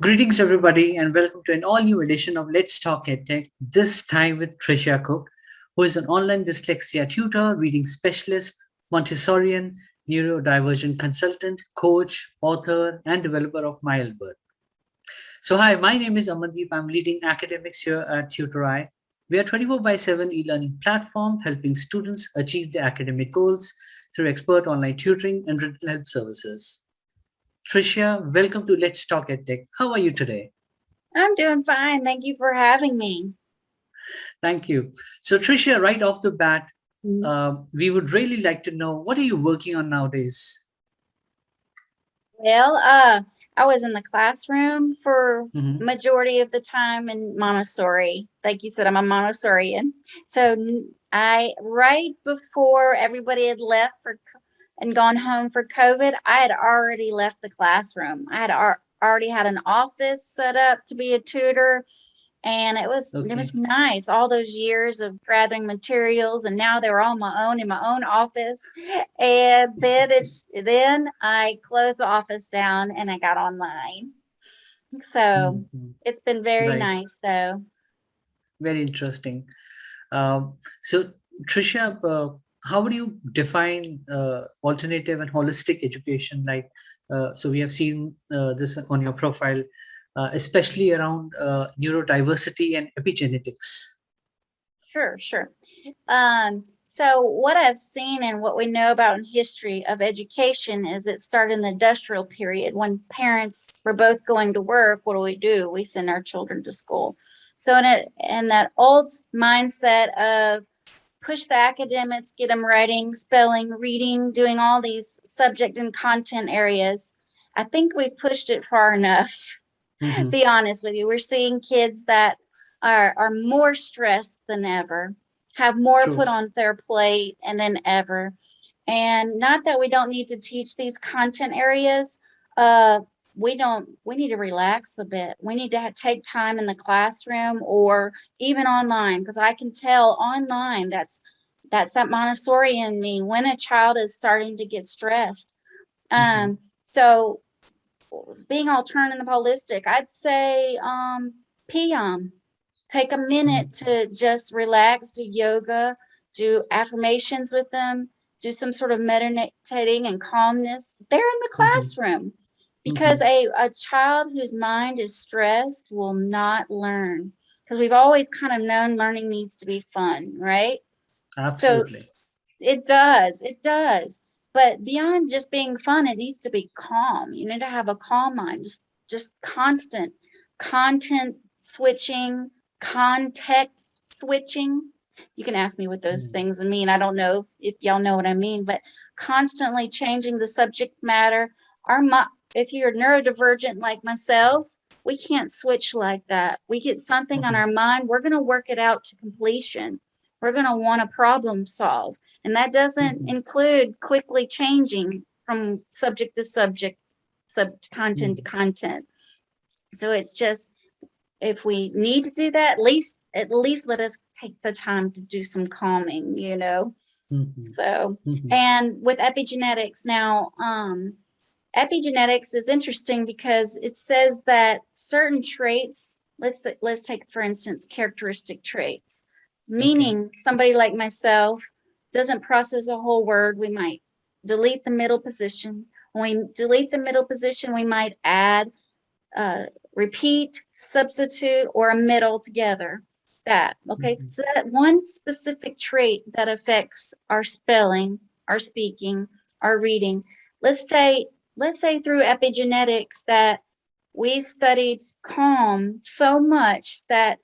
Greetings, everybody, and welcome to an all new edition of Let's Talk EdTech, this time with Tricia Cook, who is an online dyslexia tutor, reading specialist, Montessorian, neurodivergent consultant, coach, author, and developer of Milebird. So, hi, my name is Amandeep. I'm leading academics here at TutorEye. We are 24 by 7 e learning platform helping students achieve their academic goals through expert online tutoring and written help services. Tricia, welcome to Let's Talk EdTech. How are you today? I'm doing fine. Thank you for having me. Thank you. So, Tricia, right off the bat, we would really like to know what are you working on nowadays? Well, I was in the classroom for Mhm. majority of the time in Montessori. Like you said, I'm a Montessorian. So I, right before everybody had left and gone home for COVID, I had already left the classroom. I had already had an office set up to be a tutor. And it was Okay. nice, all those years of gathering materials, and now they were all my own in my own office. And then I closed the office down and I got online. So Mhm. it's been very Right. nice though. Very interesting. So, Tricia, how would you define alternative and holistic education? So we have seen this on your profile, especially around neurodiversity and epigenetics. Sure. So what I've seen and what we know about in history of education is it started in the industrial period when parents were both going to work. What do? We send our children to school. So in that old mindset of push the academics, get them writing, spelling, reading, doing all these subject and content areas, I think we've pushed it far enough. Hmm. Be honest with you, we're seeing kids that are more stressed than ever, have more put True. on their plate and than ever. And not that we don't need to teach these content areas. uh we need to relax a bit. We need to take time in the classroom or even online, because I can tell online that's that Montessori in me when a child is starting to get stressed. Hmm. So being alternative holistic, I'd say PM. Take a minute to just relax, do yoga, do affirmations with them, do some sort of meditating and calmness. They're in the Hmm. classroom, because Hmm. a child whose mind is stressed will not learn, because we've always kind of known learning needs to be fun, right? So Absolutely. it does. But beyond just being fun, it needs to be calm. You need to have a calm mind, just constant content switching, context switching. You can ask me what those Mm. things mean. I don't know if y'all know what I mean, but constantly changing the subject matter. If you're neurodivergent like myself, we can't switch like that. We get something on Mhm. our mind, we're going to work it out to completion. We're going to want to problem solve. And that doesn't Mhm. include quickly changing from subject to subject, sub content to Mhm. content. So it's just, if we need to do that, at least let us take the time to do some calming. Mhm. So, Mhm. and with epigenetics now, epigenetics is interesting because it says that certain traits, let's take for instance characteristic traits, Okay. meaning somebody like myself doesn't process a whole word. We might delete the middle position. When we delete the middle position, we might add, uh, repeat, substitute, or a middle together. That, okay? Mhm. So that one specific trait that affects our spelling, our speaking, our reading. Let's say, let's say through epigenetics that we studied calm so much that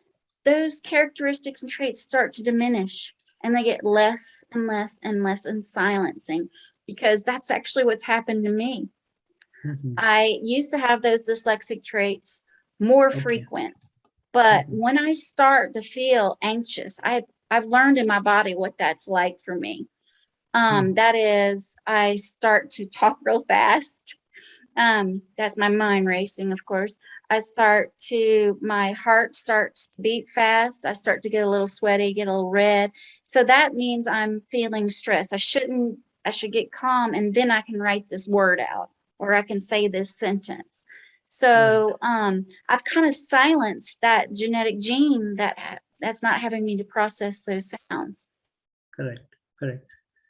those characteristics and traits start to diminish, and they get less and less and less and silencing, because that's actually what's happened to me. Mhm. I used to have those dyslexic traits more Okay. frequent, but Mhm. when I start to feel anxious, I've learned in my body what that's like for me. Mhm. That is, I start to talk real fast. That's my mind racing, of course. My heart starts to beat fast. I start to get a little sweaty, get a little red. So that means I'm feeling stressed. I should get calm, and then I can write this word out, or I can say this sentence. So I've kind of silenced that genetic gene that's not having me to process those sounds. Correct. Correct.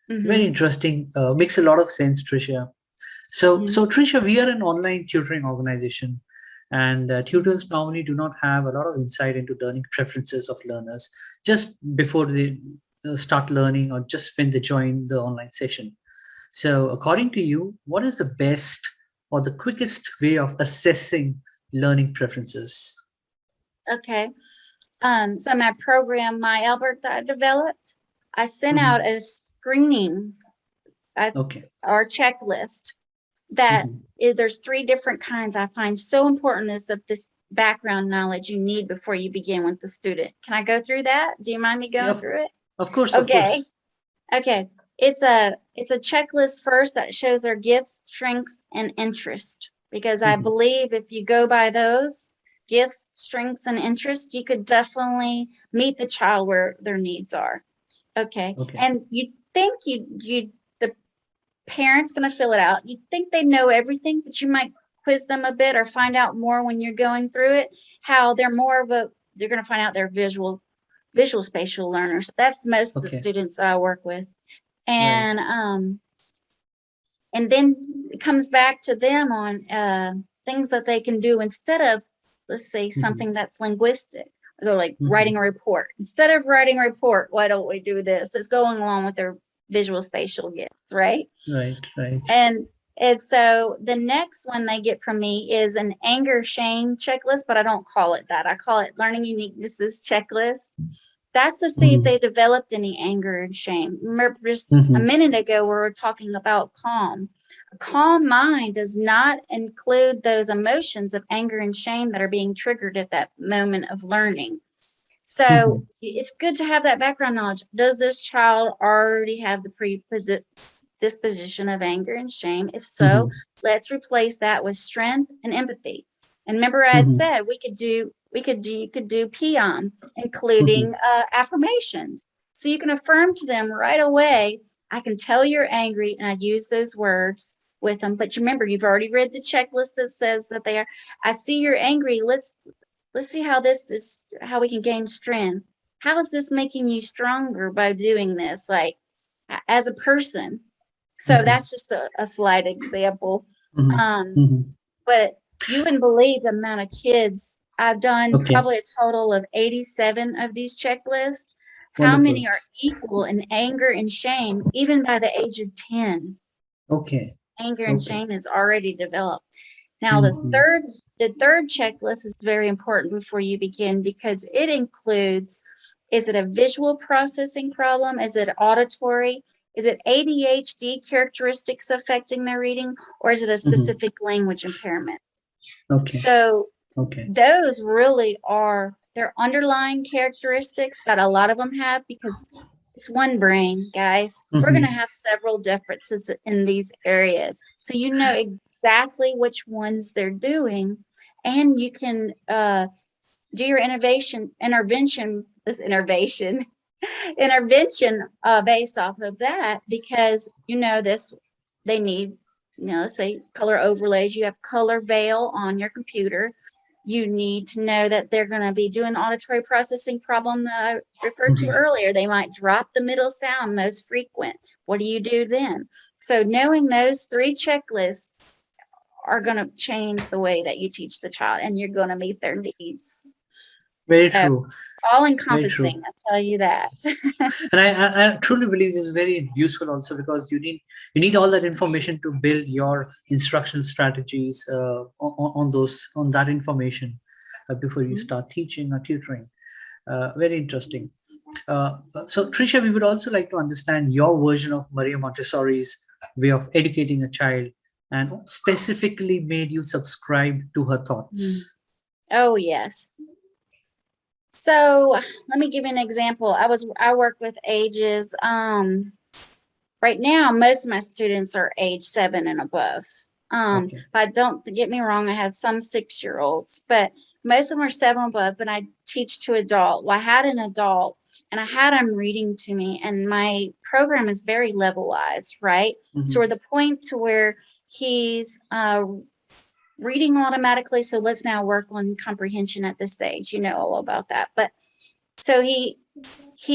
Very Mm-hmm. interesting. Makes a lot of sense, Tricia. So Tricia, we are an online tutoring organization, and tutors normally do not have a lot of insight into learning preferences of learners just before they start learning or just when they join the online session. So, according to you, what is the best or the quickest way of assessing learning preferences? Okay. So my program, My Albert, that I developed, I sent out Mhm. a screening Okay. or checklist that Mhm. there's 3 different kinds I find so important is of this background knowledge you need before you begin with the student. Can I go through that? Do you mind me Yeah, going through it? of course, of Okay. course. Okay. It's a checklist first that shows their gifts, strengths, and interest. Because I Mhm. believe if you go by those gifts, strengths, and interests, you could definitely meet the child where their needs are. Okay. Okay. And you think the parent's gonna fill it out. You think they know everything, but you might quiz them a bit or find out more when you're going through it, how they're gonna find out they're visual spatial learners. That's most of the Okay. students that I work with. Right. And then it comes back to them on things that they can do instead of, let's say, Mhm. something that's linguistic. I go like writing Mhm. a report. Instead of writing a report, why don't we do this? It's going along with their visual spatial gifts, right? Right. Right. And so the next one they get from me is an anger shame checklist, but I don't call it that. I call it learning uniquenesses checklist. That's to see if they Mhm. developed any anger and shame. Remember just a Mhm. minute ago, we were talking about calm. A calm mind does not include those emotions of anger and shame that are being triggered at that moment of learning. So Mhm. it's good to have that background knowledge. Does this child already have the predisposition of anger and shame? If so, Mhm. let's replace that with strength and empathy. And remember, I had Mhm. said you could do peon, including Mhm. affirmations. So you can affirm to them right away. I can tell you're angry, and I use those words with them. But remember, you've already read the checklist that says that they are. I see you're angry. Let's see how this is how we can gain strength. How is this making you stronger by doing this, like as a person? So Mhm. that's just a slight example. Mhm. um Mhm. but you wouldn't believe the amount of kids I've done, Okay. probably a total of 87 of these checklists. How many Wonderful. are equal in anger and shame even by the age of 10? Okay. Anger and Okay. shame is already developed. Now, Mhm. the third checklist is very important before you begin because it includes, is it a visual processing problem? Is it auditory? Is it ADHD characteristics affecting their reading? Or is it a Mhm. specific language impairment? Okay. So Okay. those really are their underlying characteristics that a lot of them have because it's one brain, guys. We're going to Mhm. have several differences in these areas. So you know exactly which ones they're doing, and you can do your intervention based off of that because you know this, they need, let's say color overlays. You have color veil on your computer. You need to know that they're going to be doing the auditory processing problem that I referred to Mhm. earlier. They might drop the middle sound most frequent. What do you do then? So knowing those 3 checklists are going to change the way that you teach the child and you're going to meet their needs. Very So true. all Very true. encompassing, I'll tell you that. And I truly believe this is very useful also because you need all that information to build your instructional strategies on those on that information before you start teaching or tutoring. Very interesting. So Tricia, we would also like to understand your version of Maria Montessori's way of educating a child and what specifically made you subscribe to her Mm. thoughts. Oh, yes. So let me give you an example. I work with ages, right now, most of my students are age 7 and above. Okay. But don't get me wrong, I have some 6-year-olds, but most of them are 7 and above, but I teach to adult. Well, I had an adult and I had him reading to me, and my program is very levelized, right? So we're Mhm. the point to where he's reading automatically. So let's now work on comprehension at this stage. You know all about that. But so he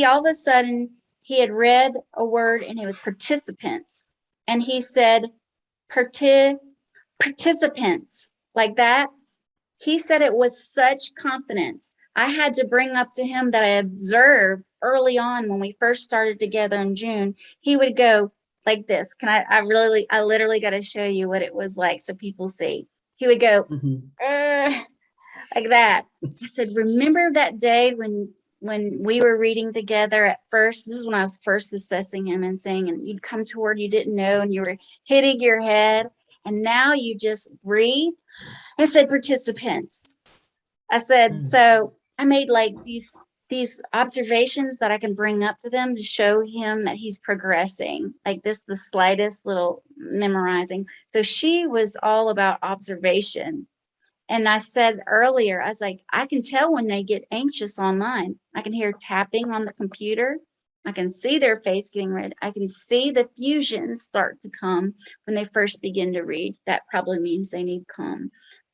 all of a sudden, he had read a word and it was participants. And he said, participants, like that. He said it with such confidence. I had to bring up to him that I observed early on when we first started together in June. He would go like this. I literally got to show you what it was like so people see. He would go, like that. I said, remember that day when we were reading together at first? This is when I was first assessing him and saying, and you'd come toward you didn't know, and you were hitting your head, and now you just breathe. I said, participants. I said, so I made like these observations that I can bring up to them to show him that he's progressing, like this, the slightest little memorizing. So she was all about observation. And I said earlier, I was like, I can tell when they get anxious online. I can hear tapping on the computer. I can see their face getting red. I can see the fusions start to come when they first begin to read. That probably means they need calm.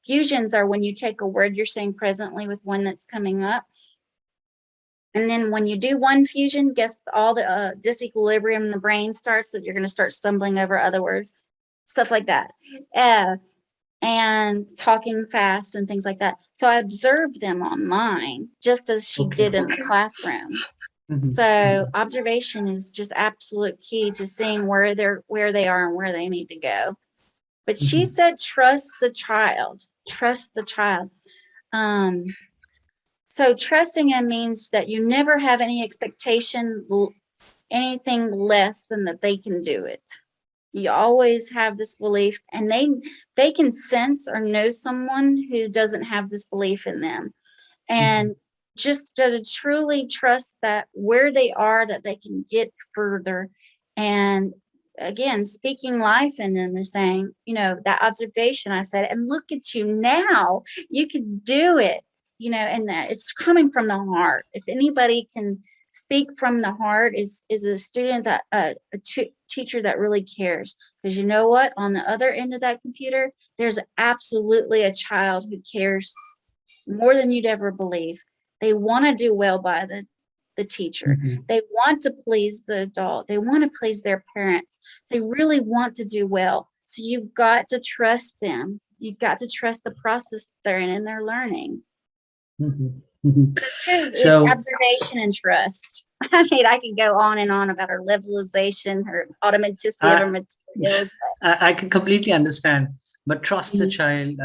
Fusions are when you take a word you're saying presently with one that's coming up. And then when you do one fusion, guess all the disequilibrium in the brain starts, that you're going to start stumbling over other words, stuff like that. And talking fast and things like that. So I observed them online just as she did in the classroom. So observation is just absolute key to seeing where they are and where they need to go. But she said, trust the child. Trust the child. So trusting him means that you never have any expectation, anything less than that they can do it. You always have this belief, and they can sense or know someone who doesn't have this belief in them. And just to truly trust that where they are, that they can get further. And again, speaking life in them and saying, that observation I said, and look at you now, you can do it, and it's coming from the heart. If anybody can speak from the heart, is a student that a teacher that really cares. Because you know what, on the other end of that computer, there's absolutely a child who cares more than you'd ever believe. They want to do well by the teacher. They want to please the adult. They want to please their parents. They really want to do well. So you've got to trust them. You've got to trust the process they're in and they're learning. So observation and trust. I mean, I can go on and on about her levelization, her automaticity of her materials. I can completely understand, but trust the child.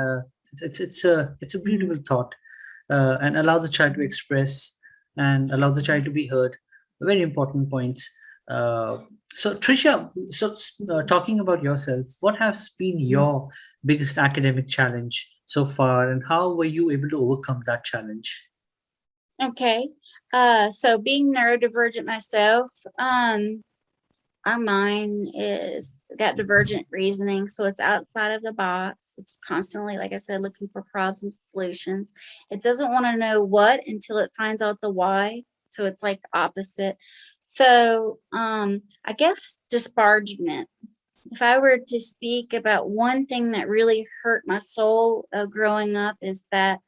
It's a beautiful thought, and allow the child to express and allow the child to be heard. Very important points. So Tricia, talking about yourself, what has been your biggest academic challenge so far, and how were you able to overcome that challenge? Okay. So being neurodivergent myself, our mind is got divergent reasoning, so it's outside of the box. It's constantly, like I said, looking for problems and solutions. It doesn't want to know what until it finds out the why. So it's like opposite. So I guess disparagement. If I were to speak about one thing that really hurt my soul growing up, is that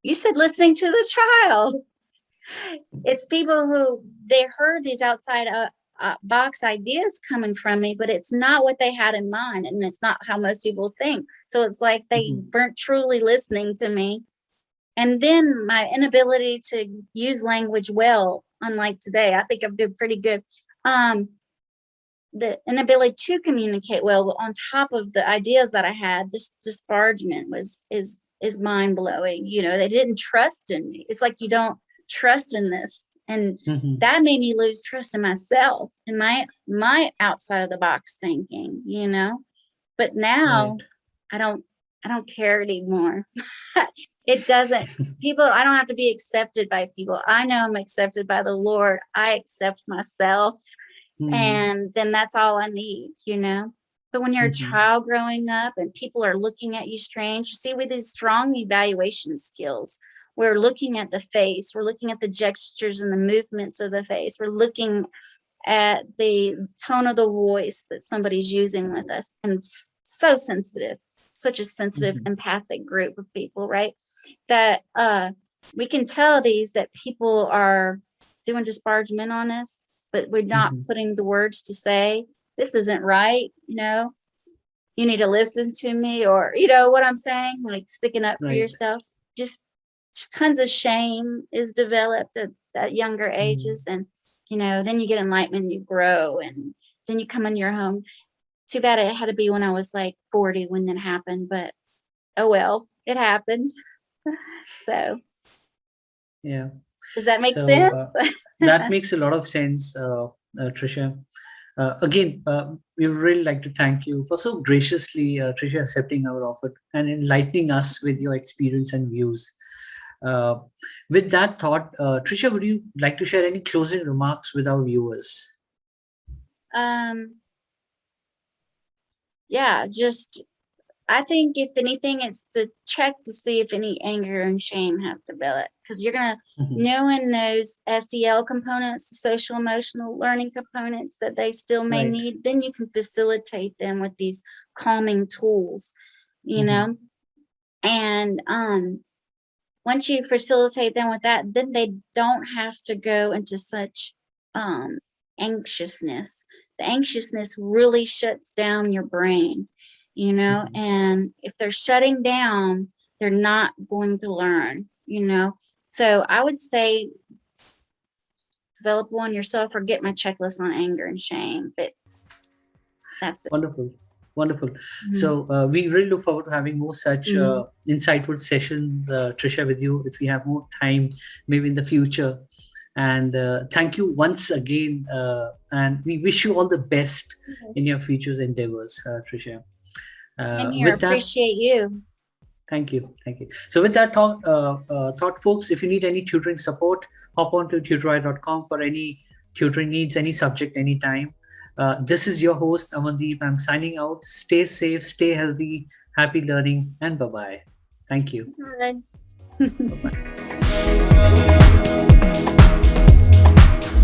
you said listening to the child. It's people who they heard these outside box ideas coming from me, but it's not what they had in mind, and it's not how most people think. So it's like they weren't truly listening to me. And then my inability to use language well, unlike today, I think I've been pretty good. The inability to communicate well, but on top of the ideas that I had, this disparagement is mind blowing. They didn't trust in me. It's like, you don't trust in this. And that made me lose trust in myself and my outside of the box thinking, but now I don't care anymore. It doesn't, I don't have to be accepted by people. I know I'm accepted by the Lord. I accept myself. And then that's all I need, But when you're a child growing up and people are looking at you strange, you see, with these strong evaluation skills, we're looking at the face, we're looking at the gestures and the movements of the face, we're looking at the tone of the voice that somebody's using with us, and so sensitive. such a sensitive, Mhm. empathic group of people, right? That we can tell that people are doing disparagement on us, but we're not Mhm. putting the words to say, this isn't right, you need to listen to me, or what I'm saying, like sticking up for Right. yourself. Just, just tons of shame is developed at younger Mhm. ages, and then you get enlightenment, you grow, and then you come in your home. Too bad it had to be when I was like 40 when that happened, but oh well, it happened. So Yeah. does that make So sense? that makes a lot of sense, Tricia. Again, we would really like to thank you for so graciously, Tricia, accepting our offer and enlightening us with your experience and views. Uh, with that thought, Tricia, would you like to share any closing remarks with our viewers? um yeah, just I think if anything, it's to check to see if any anger and shame have developed, because you're gonna Mhm. knowing those SEL components, the social emotional learning components that they still may Right. need, then you can facilitate them with these calming tools, you Mhm. know. And once you facilitate them with that, then they don't have to go into such um anxiousness. The anxiousness really shuts down your brain, Mhm. and if they're shutting down, they're not going to learn. So I would say develop one yourself or get my checklist on anger and shame, but that's it. Wonderful. Wonderful. Mhm. So we really look forward to having more such Mhm. insightful sessions, Tricia, with you if we have more time, maybe in the future. And thank you once again. And we wish you all the best in your future endeavors, Tricia. Same here. With that, Appreciate you. thank you. Thank you. So with that thought, folks, if you need any tutoring support, hop on to tutoreye.com for any tutoring needs, any subject, anytime. This is your host, Amandeep. I'm signing out. Stay safe, stay healthy, happy learning, and bye-bye. Thank you. Bye. Bye-bye.